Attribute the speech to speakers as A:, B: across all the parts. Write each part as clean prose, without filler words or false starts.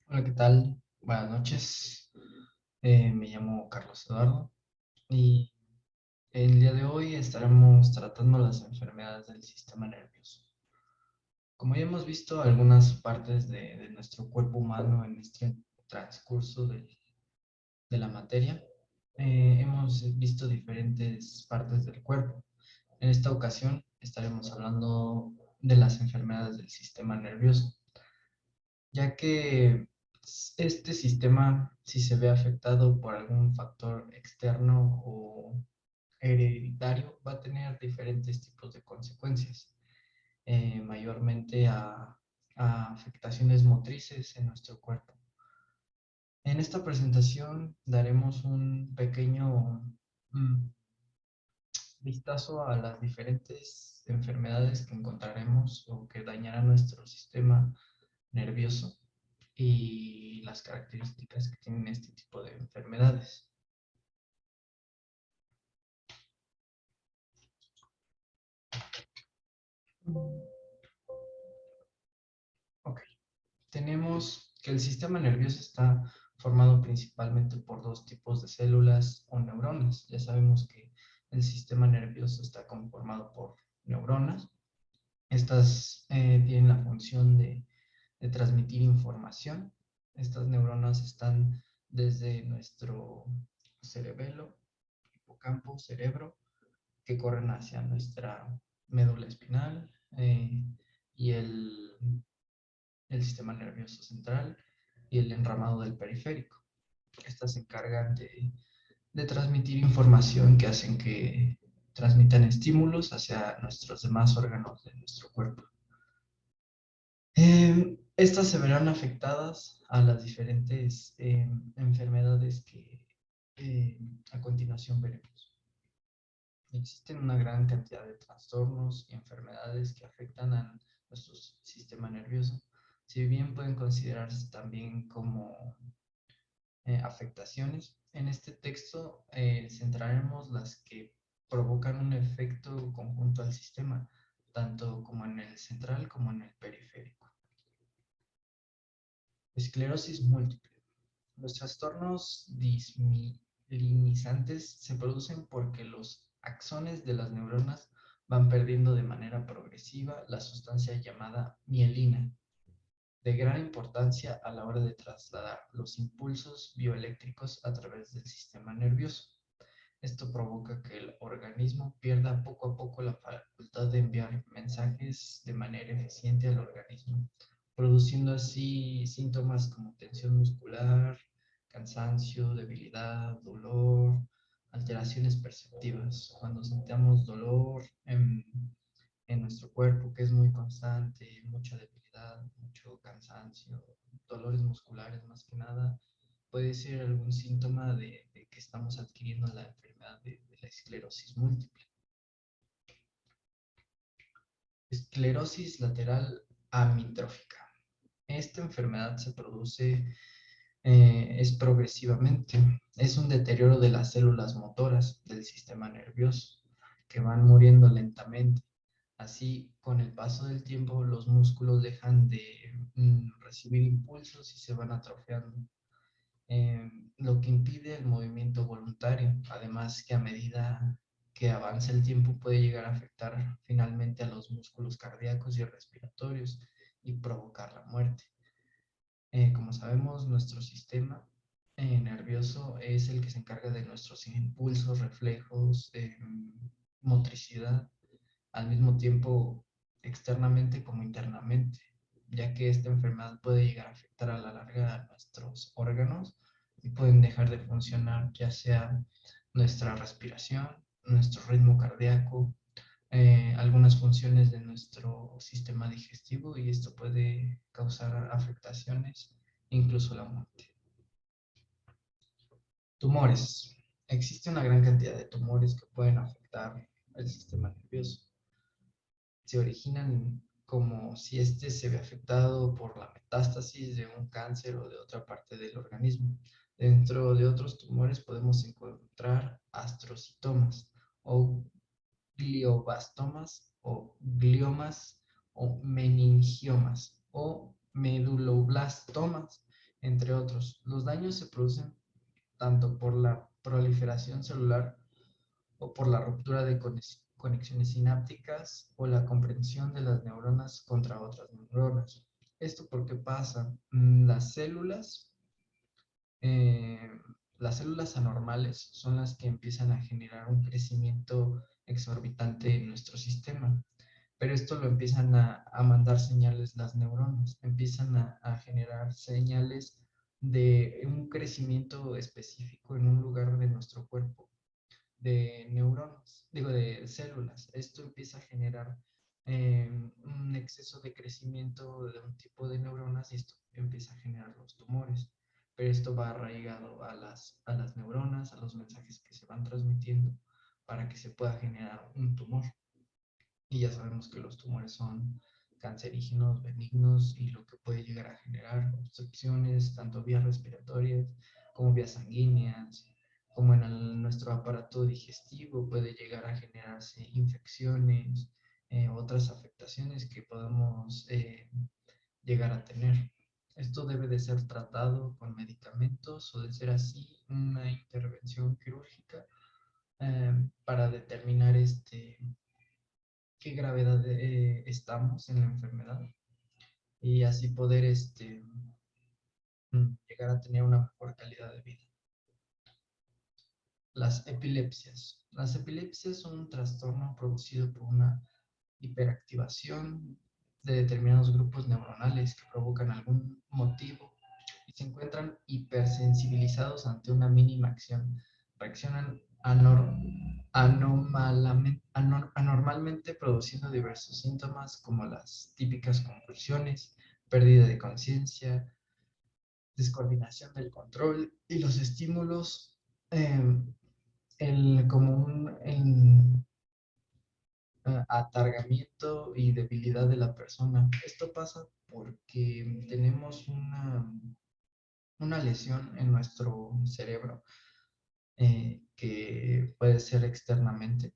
A: Hola, ¿qué tal? Buenas noches. Me llamo Carlos Eduardo y el día de hoy estaremos tratando las enfermedades del sistema nervioso. Como ya hemos visto algunas partes de nuestro cuerpo humano en este transcurso de la materia, hemos visto diferentes partes del cuerpo. En esta ocasión estaremos hablando de las enfermedades del sistema nervioso, ya que este sistema, si se ve afectado por algún factor externo o hereditario, va a tener diferentes tipos de consecuencias, mayormente a afectaciones motrices en nuestro cuerpo. En esta presentación daremos un pequeño mm, vistazo a las diferentes enfermedades que encontraremos o que dañarán nuestro sistema nervioso y las características que tienen este tipo de enfermedades. Ok, tenemos que el sistema nervioso está formado principalmente por dos tipos de células o neuronas. Ya sabemos que el sistema nervioso está conformado por neuronas. Estas tienen la función de transmitir información. Estas neuronas están desde nuestro cerebelo, hipocampo, cerebro, que corren hacia nuestra médula espinal y el sistema nervioso central y el enramado del periférico. Estas se encargan de transmitir información que hacen que transmitan estímulos hacia nuestros demás órganos de nuestro cuerpo. Estas se verán afectadas a las diferentes enfermedades que eh, a continuación veremos. Existen una gran cantidad de trastornos y enfermedades que afectan a nuestro sistema nervioso, si bien pueden considerarse también como afectaciones. En este texto centraremos las que provocan un efecto conjunto al sistema, tanto como en el central como en el periférico. Esclerosis múltiple. Los trastornos dismielinizantes se producen porque los axones de las neuronas van perdiendo de manera progresiva la sustancia llamada mielina, de gran importancia a la hora de trasladar los impulsos bioeléctricos a través del sistema nervioso. Esto provoca que el organismo pierda poco a poco la facultad de enviar mensajes de manera eficiente al organismo, produciendo así síntomas como tensión muscular, cansancio, debilidad, dolor, alteraciones perceptivas. Cuando sentamos dolor en nuestro cuerpo, que es muy constante, mucha debilidad, mucho cansancio, dolores musculares más que nada, puede ser algún síntoma de que estamos adquiriendo la enfermedad de la esclerosis múltiple. Esclerosis lateral amiotrófica. Esta enfermedad se produce es progresivamente. Es un deterioro de las células motoras del sistema nervioso que van muriendo lentamente. Así, con el paso del tiempo, los músculos dejan de recibir impulsos y se van atrofiando, lo que impide el movimiento voluntario. Además que a medida que avanza el tiempo puede llegar a afectar finalmente a los músculos cardíacos y respiratorios y provocar la muerte. Como sabemos, nuestro sistema nervioso es el que se encarga de nuestros impulsos, reflejos, motricidad, al mismo tiempo externamente como internamente, ya que esta enfermedad puede llegar a afectar a la larga a nuestros órganos y pueden dejar de funcionar ya sea nuestra respiración, nuestro ritmo cardíaco, algunas funciones de nuestro sistema digestivo, y esto puede causar afectaciones, incluso la muerte. Tumores. Existe una gran cantidad de tumores que pueden afectar el sistema nervioso. Se originan como si este se ve afectado por la metástasis de un cáncer o de otra parte del organismo. Dentro de otros tumores podemos encontrar astrocitomas o gliobastomas o gliomas o meningiomas o meduloblastomas entre otros. Los daños se producen tanto por la proliferación celular o por la ruptura de conexiones sinápticas o la comprensión de las neuronas contra otras neuronas. ¿Esto por qué pasa? Eh, las células anormales son las que empiezan a generar un crecimiento exorbitante en nuestro sistema, pero esto lo empiezan a mandar señales las neuronas, empiezan a generar señales de un crecimiento específico en un lugar de nuestro cuerpo de neuronas, digo, de células. Esto empieza a generar un exceso de crecimiento de un tipo de neuronas y esto empieza a generar los tumores. Pero esto va arraigado a las neuronas, a los mensajes que se van transmitiendo para que se pueda generar un tumor. Y ya sabemos que los tumores son cancerígenos, benignos y lo que puede llegar a generar obstrucciones, tanto vías respiratorias como vías sanguíneas, como en nuestro aparato digestivo puede llegar a generarse infecciones, otras afectaciones que podemos llegar a tener. Esto debe de ser tratado con medicamentos o de ser así una intervención quirúrgica para determinar qué gravedad estamos en la enfermedad y así poder llegar a tener una mejor calidad de vida. Las epilepsias. Las epilepsias son un trastorno producido por una hiperactivación de determinados grupos neuronales que provocan algún motivo y se encuentran hipersensibilizados ante una mínima acción. Reaccionan anormalmente produciendo diversos síntomas como las típicas convulsiones, pérdida de conciencia, descoordinación del control y los estímulos, eh, como atargamiento y debilidad de la persona. Esto pasa porque tenemos una lesión en nuestro cerebro que puede ser externamente.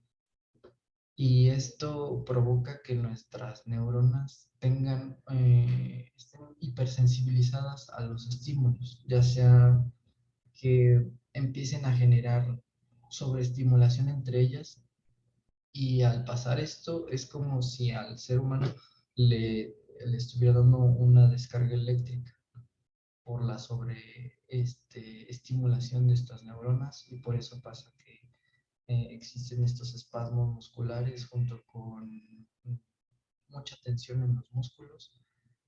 A: Y esto provoca que nuestras neuronas estén hipersensibilizadas a los estímulos, ya sea que empiecen a generar sobreestimulación entre ellas y al pasar esto es como si al ser humano le estuviera dando una descarga eléctrica por la estimulación de estas neuronas y por eso pasa que existen estos espasmos musculares junto con mucha tensión en los músculos.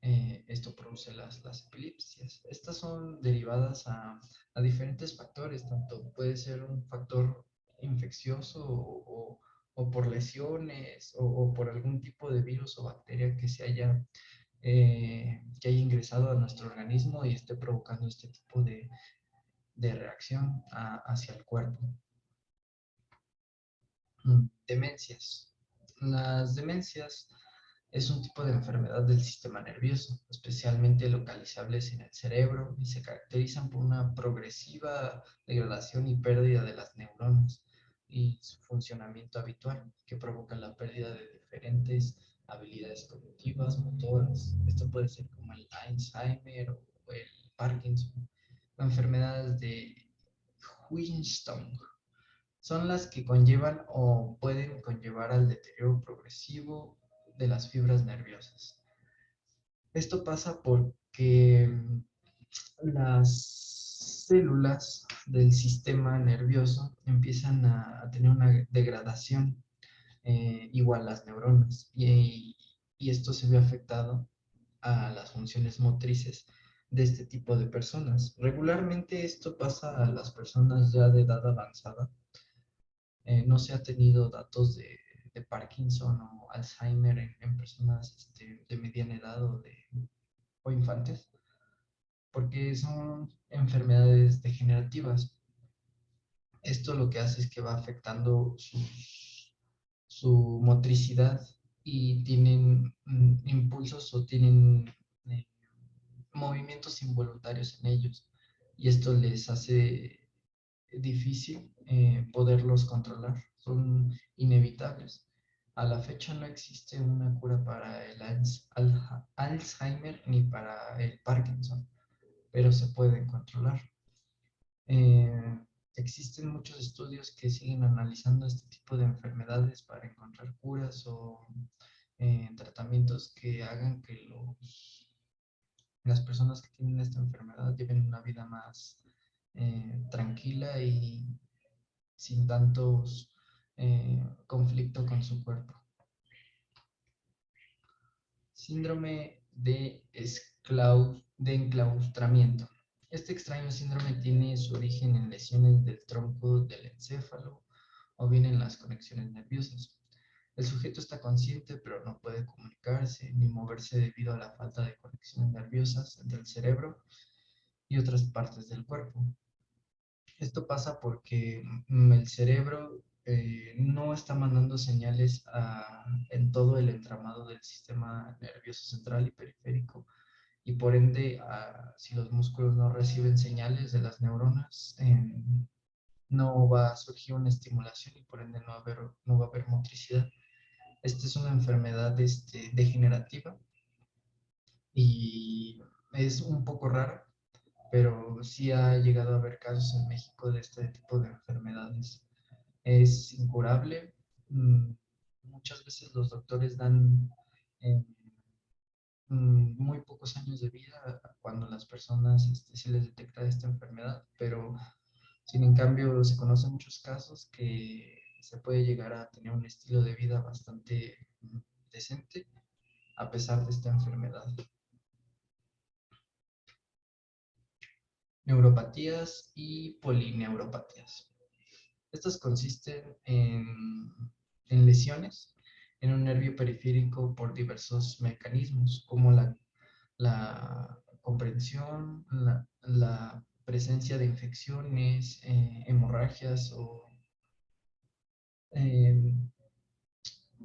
A: Esto produce las epilepsias. Estas son derivadas a diferentes factores, tanto puede ser un factor infeccioso o por lesiones o por algún tipo de virus o bacteria que haya ingresado a nuestro organismo y esté provocando este tipo de reacción hacia el cuerpo. Demencias. Las demencias es un tipo de enfermedad del sistema nervioso, especialmente localizables en el cerebro y se caracterizan por una progresiva degradación y pérdida de las neuronas y su funcionamiento habitual, que provoca la pérdida de diferentes habilidades cognitivas, motoras. Esto puede ser como el Alzheimer o el Parkinson, o enfermedades de Huntington son las que conllevan o pueden conllevar al deterioro progresivo de las fibras nerviosas. Esto pasa porque las células del sistema nervioso empiezan a tener una degradación igual las neuronas y esto se ve afectado a las funciones motrices de este tipo de personas. Regularmente esto pasa a las personas ya de edad avanzada. No se ha tenido datos de Parkinson o Alzheimer en personas de mediana edad o infantes, porque son enfermedades degenerativas. Esto lo que hace es que va afectando su motricidad y tienen impulsos o tienen eh, movimientos involuntarios en ellos. Y esto les hace difícil poderlos controlar, son inevitables. A la fecha no existe una cura para el Alzheimer ni para el Parkinson, pero se pueden controlar. Eh, Existen muchos estudios que siguen analizando este tipo de enfermedades para encontrar curas o tratamientos que hagan que las personas que tienen esta enfermedad lleven una vida más tranquila y sin tantos conflicto con su cuerpo. Síndrome de enclaustramiento. Este extraño síndrome tiene su origen en lesiones del tronco del encéfalo o bien en las conexiones nerviosas. El sujeto está consciente pero no puede comunicarse ni moverse debido a la falta de conexiones nerviosas entre el cerebro y otras partes del cuerpo. Esto pasa porque el cerebro no está mandando señales en todo el entramado del sistema nervioso central y periférico y por ende, si los músculos no reciben señales de las neuronas, no va a surgir una estimulación y por ende no va a haber motricidad. Esta es una enfermedad degenerativa y es un poco rara, pero sí ha llegado a haber casos en México de este tipo de enfermedades. Es incurable. Muchas veces los doctores dan eh, muy pocos años de vida cuando las personas se les detecta esta enfermedad, pero sin en cambio se conocen muchos casos que se puede llegar a tener un estilo de vida bastante decente a pesar de esta enfermedad. Neuropatías y polineuropatías. Estas consisten en lesiones en un nervio periférico por diversos mecanismos, como la comprensión, la presencia de infecciones, hemorragias o eh,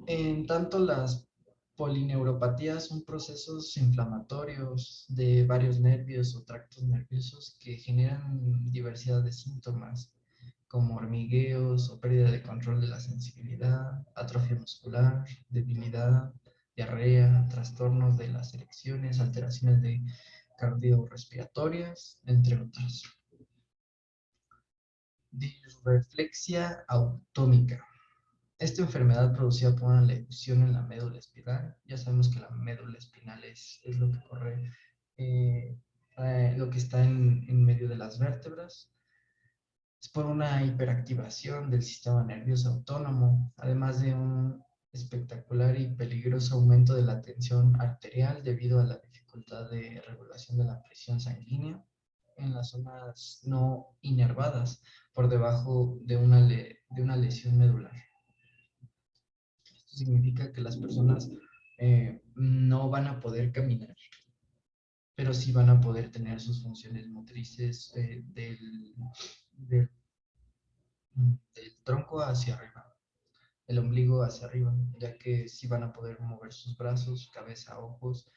A: en tanto las polineuropatías son procesos inflamatorios de varios nervios o tractos nerviosos que generan diversidad de síntomas como hormigueos o pérdida de control de la sensibilidad, atrofia muscular, debilidad, diarrea, trastornos de las erecciones, alteraciones de cardiorrespiratorias, entre otras. Disreflexia autómica. Esta enfermedad producida por una lesión en la médula espinal, ya sabemos que la médula espinal es lo que corre, lo que está en medio de las vértebras, es por una hiperactivación del sistema nervioso autónomo, además de un espectacular y peligroso aumento de la tensión arterial debido a la dificultad de regulación de la presión sanguínea en las zonas no inervadas por debajo de una lesión medular. Esto significa que las personas no van a poder caminar, pero sí van a poder tener sus funciones motrices del, del tronco hacia arriba, el ombligo hacia arriba, ya que sí van a poder mover sus brazos, cabeza, ojos,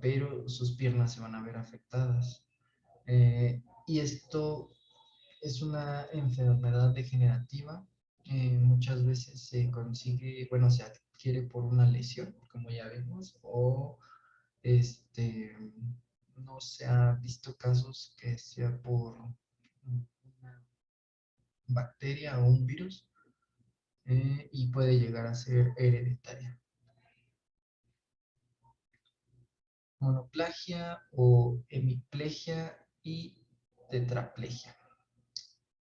A: pero sus piernas se van a ver afectadas. Y esto es una enfermedad degenerativa. Muchas veces se consigue, bueno, se adquiere por una lesión, como ya vimos, o este, no se ha visto casos que sea por una bacteria o un virus y puede llegar a ser hereditaria. Monoplagia o hemiplegia y tetraplegia.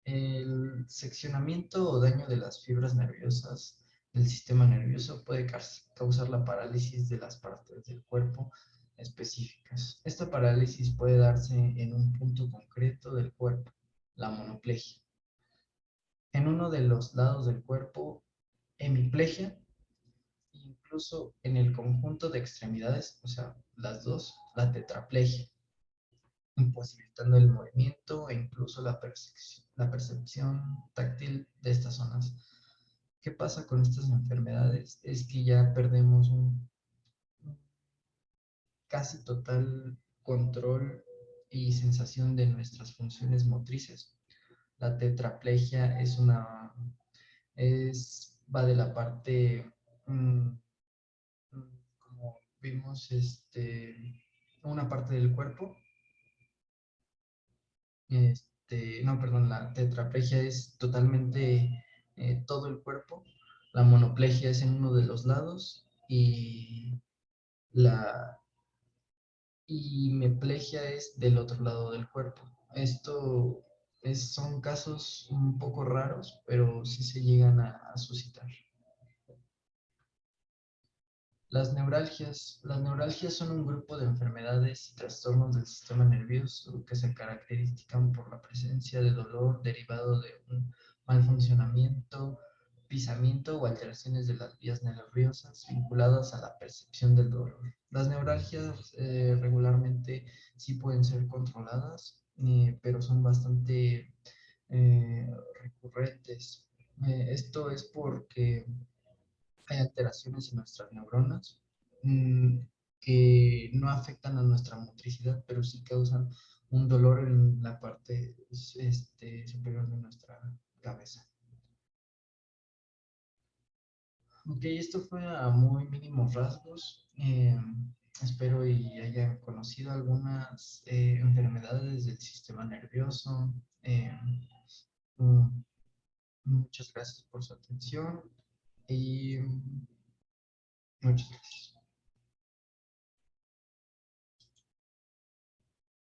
A: El seccionamiento o daño de las fibras nerviosas del sistema nervioso puede causar la parálisis de las partes del cuerpo específicas. Esta parálisis puede darse en un punto concreto del cuerpo, la monoplegia. En uno de los lados del cuerpo, hemiplegia, incluso en el conjunto de extremidades, o sea, las dos, la tetraplegia, imposibilitando el movimiento e incluso la percepción táctil de estas zonas. ¿Qué pasa con estas enfermedades? Es que ya perdemos un casi total control y sensación de nuestras funciones motrices. La tetraplegia va de la parte, como vimos, una parte del cuerpo No, perdón, la tetraplegia es totalmente todo el cuerpo, la monoplegia es en uno de los lados la hemiplegia es del otro lado del cuerpo. Son casos un poco raros, pero sí se llegan a suscitar. Las neuralgias son un grupo de enfermedades y trastornos del sistema nervioso que se caracterizan por la presencia de dolor derivado de un mal funcionamiento, pisamiento o alteraciones de las vías nerviosas vinculadas a la percepción del dolor. Las neuralgias regularmente sí pueden ser controladas, pero son bastante eh, recurrentes. Esto es porque hay alteraciones en nuestras neuronas mm, que no afectan a nuestra motricidad, pero sí causan un dolor en la parte superior de nuestra cabeza. Ok, esto fue a muy mínimos rasgos. Espero y hayan conocido algunas enfermedades del sistema nervioso. Mm, Muchas gracias por su atención y muchas gracias.